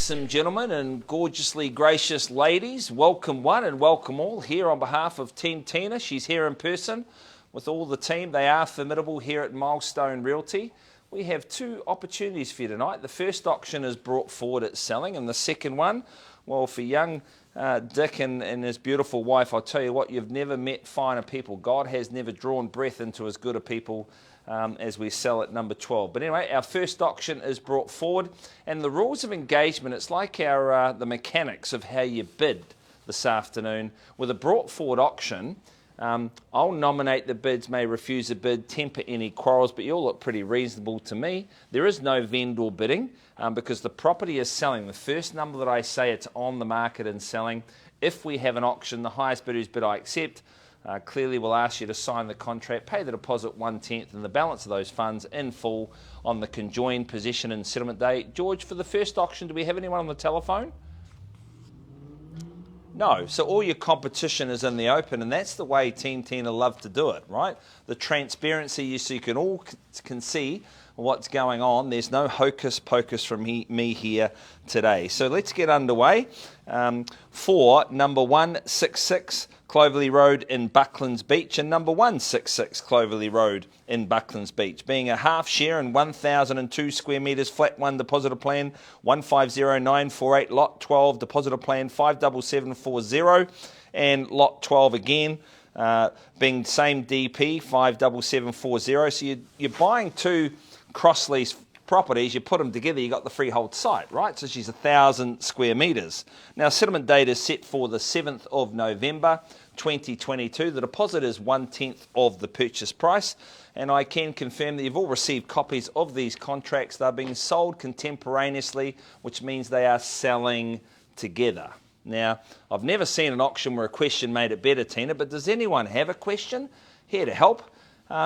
handsome gentlemen and gorgeously gracious ladies. Welcome one and welcome all here on behalf of Team Tina. She's here in person with all the team. They are formidable here at Milestone Realty. We have two opportunities for you tonight. The first auction is brought forward at selling, and the second one, well, for young Dick and his beautiful wife, I'll tell you what, you've never met finer people. God has never drawn breath into as good a people as we sell at number 12. But anyway, our first auction is brought forward, and the rules of engagement, it's like our the mechanics of how you bid this afternoon. With a brought forward auction, I'll nominate the bids, may refuse a bid, temper any quarrels, but you all look pretty reasonable to me. There is no vendor bidding because the property is selling. The first number that I say, it's on the market and selling. If we have an auction, the highest bid whose bid I accept, clearly we'll ask you to sign the contract, pay the deposit 1/10 and the balance of those funds in full on the conjoined possession and settlement day. George, for the first auction, do we have anyone on the telephone? No, so all your competition is in the open, and that's the way Team Tina love to do it, right? The transparency, so you can all can see what's going on. There's no hocus pocus from me here today. So let's get underway. For number 166 Clovelly Road in Bucklands Beach and number 166 Clovelly Road in Bucklands Beach, being a half share and 1,002 square metres, flat 1 depositor plan 150948, lot 12 depositor plan 57740, and lot 12 again being same DP 57740. So you're buying two cross lease properties, you put them together, you got the freehold site, right? So she's 1,000 square metres. Now, settlement date is set for the 7th of November 2022. The deposit is 1/10 of the purchase price, and I can confirm that you've all received copies of these contracts. They're being sold contemporaneously, which means they are selling together. Now, I've never seen an auction where a question made it better, Tina, but does anyone have a question? Here to help.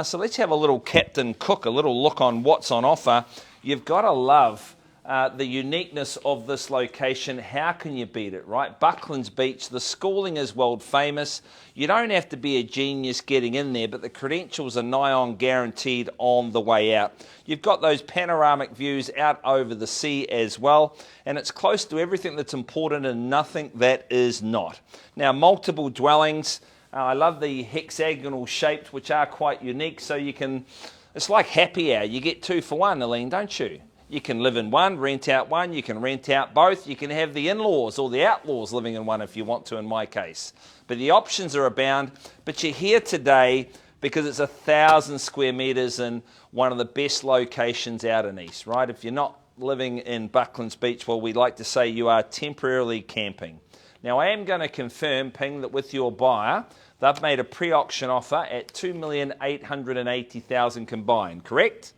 So let's have a little Captain Cook, a little look on what's on offer. You've got to love the uniqueness of this location. How can you beat it, right? Bucklands Beach, the schooling is world famous. You don't have to be a genius getting in there, but the credentials are nigh on guaranteed on the way out. You've got those panoramic views out over the sea as well, and it's close to everything that's important and nothing that is not. Now, multiple dwellings. I love the hexagonal shaped, which are quite unique, so you can, it's like happy hour. You get 2 for 1, Aline, don't you? You can live in one, rent out one, you can rent out both, you can have the in-laws or the outlaws living in one if you want to, in my case. But the options are abound, but you're here today because it's 1,000 square metres in one of the best locations out in East, right? If you're not living in Bucklands Beach, well, we'd like to say you are temporarily camping. Now, I am going to confirm, Ping, that with your buyer, they've made a pre-auction offer at $2,880,000 combined, correct?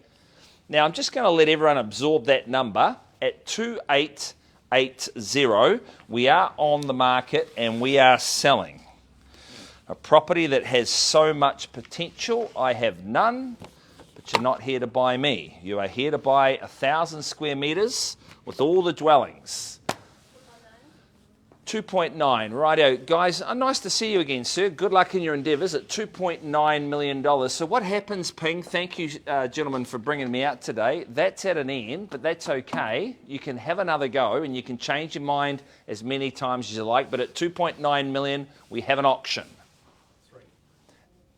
Now, I'm just going to let everyone absorb that number. At 2,880, we are on the market and we are selling. A property that has so much potential, I have none, but you're not here to buy me. You are here to buy 1,000 square metres with all the dwellings. 2.9, righto. Guys, nice to see you again, sir. Good luck in your endeavours at $2.9 million. So what happens, Ping? Thank you, gentlemen, for bringing me out today. That's at an end, but that's okay. You can have another go, and you can change your mind as many times as you like. But at $2.9 million, we have an auction.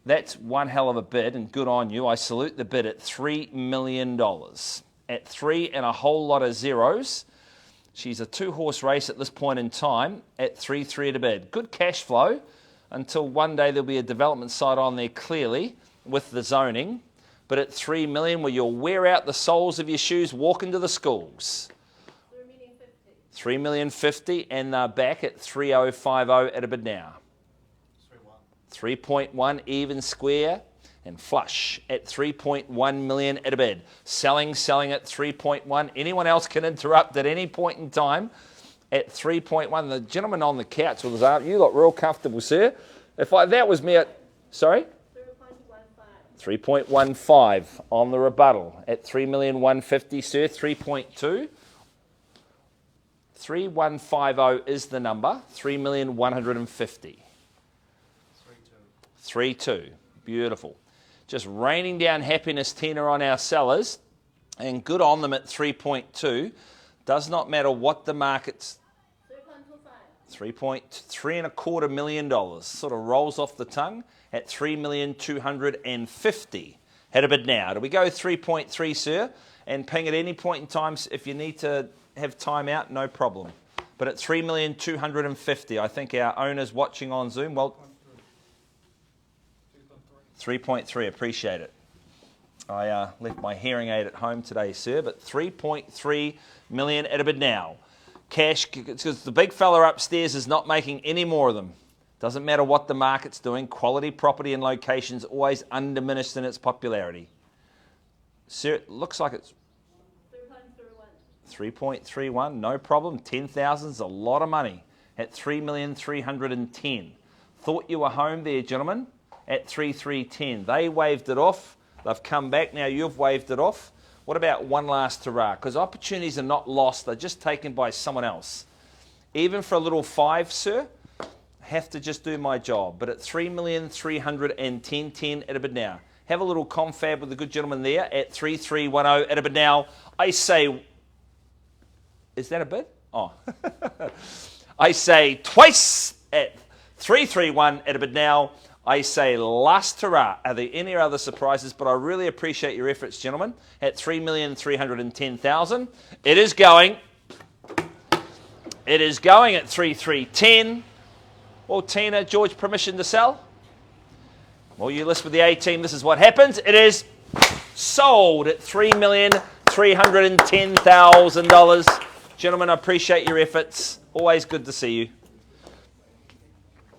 That's one hell of a bid, and good on you. I salute the bid at $3 million. At 3 and a whole lot of zeros. She's a 2-horse race at this point in time at 3-3 at a bid. Good cash flow until one day there'll be a development site on there clearly with the zoning. But at $3 million, where you'll wear out the soles of your shoes walking to the schools. $3,050,000, and they're back at 3,050 at a bid now. 3.1 even square. And flush at 3.1 million at a bid. Selling at 3.1. Anyone else can interrupt at any point in time at 3.1. The gentleman on the couch with his arm, you look real comfortable, sir. That was me at, sorry? 3.15 on the rebuttal at 3,150,000, sir. 3.2. 3150 is the number. 3,150,000. 3.2. Beautiful. Just raining down happiness, Tina, on our sellers, and good on them at 3.2. Does not matter what the market's 3.325 million. Sort of rolls off the tongue at 3,250,000. Had a bid now. Do we go 3.3, sir? And ping at any point in time if you need to have time out, no problem. But at 3,250,000, I think our owner's watching on Zoom. Well, 3.3, appreciate it. I left my hearing aid at home today, sir, but 3.3 million at a bid now. Cash, because the big fella upstairs is not making any more of them. Doesn't matter what the market's doing. Quality property and locations always undiminished in its popularity. Sir, it looks like it's 3.31, no problem. 10,000 is a lot of money at 3,310,000. Thought you were home there, gentlemen, at 3,310. They waved it off. They've come back. Now you've waved it off. What about one last hurrah? Because opportunities are not lost. They're just taken by someone else. Even for a little 5, sir, I have to just do my job. But at 3,310,000 at a bid now. Have a little confab with the good gentleman there at 3,310 at a bid now. I say, is that a bid? Oh. I say twice at 331 at a bid now. I say last hurrah. Are there any other surprises? But I really appreciate your efforts, gentlemen. At 3,310,000. It is going. It is going at 3,310. Well, Tina, George, permission to sell? Well, you list with the A team. This is what happens. It is sold at $3,310,000. Gentlemen, I appreciate your efforts. Always good to see you.